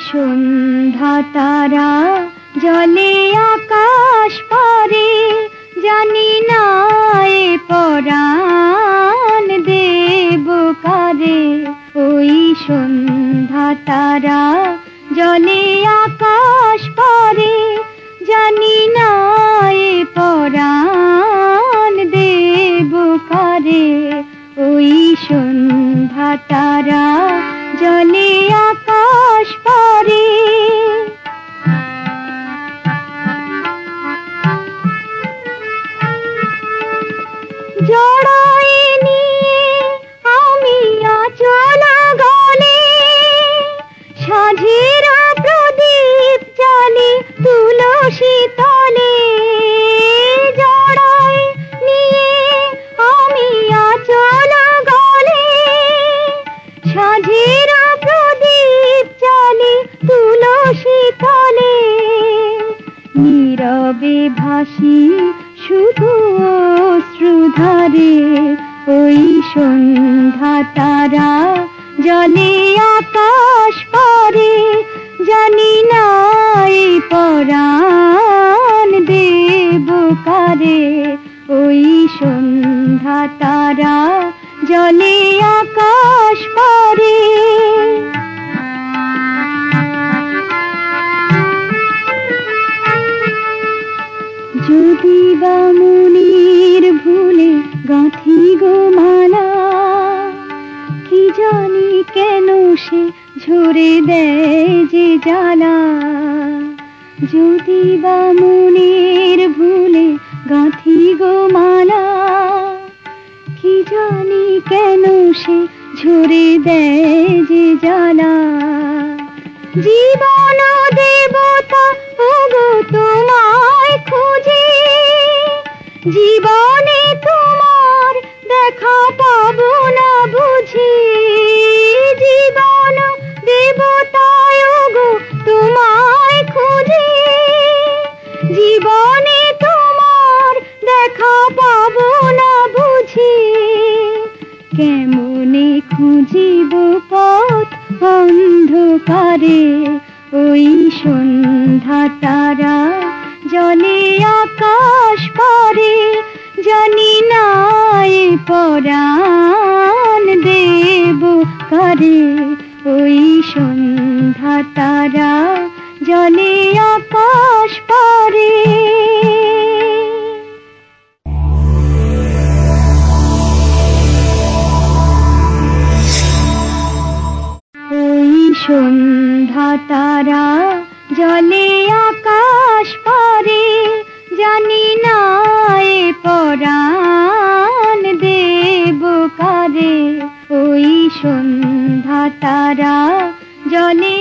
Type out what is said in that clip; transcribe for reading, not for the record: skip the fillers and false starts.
সন্ধ্যা তারা জলে আকাশ পারে, জানি না এ পরাণ দেব কারে। ওই সন্ধ্যা তারা জলে আকাশ পারে, জানি না এ পরাণ দেব কারে। ওই সন্ধ্যা তারা জলে আকাশ পারে। জড়াই নিয়ে আমি আঁচল গলে, সাঁঝের প্রদীপ জ্বালি তুলসী তলে। জড়াই নিয়ে আমি আঁচল গলে, সাঁঝের প্রদীপ জ্বালি তুলসী তলে। নীরবে ভাসি শুধু অশ্রুধারে, ওই সন্ধ্যা তারা জলে আকাশ পারে, জানি না এই পরাণ দেব কারে। ওই সন্ধ্যা তারা জলে আকাশ পারে। যদি বা মনের ভুলে গাঁথি গো মালা, কি জানি কেন সে ঝরে দেয় যে জ্বালা। যদি বা মনের ভুলে গাঁথি গো মালা, কি জানি কেন সে ঝরে দেয় যে জ্বালা। জীবন দেবতা ওগো তোমায় খুঁজে, জীবনে তোমার দেখা পাবো না বুঝি। জীবন দেবতা ওগো তোমায় খুঁজে, জীবনে তোমার দেখা পাবো না বুঝি। কেমনে খুঁজিব পথ অন্ধকারে, ওই সন্ধ্যা তারা জলে আকাশ পারে, জানি না এ পরাণ দেব কারে। ওই সন্ধ্যা তারা জলে আকাশ পারে। ওই সন্ধ্যা তারা জলে আকাশ পারে, জানি না এ পরাণ দেব কারে। ওই সন্ধ্যা তারা জলে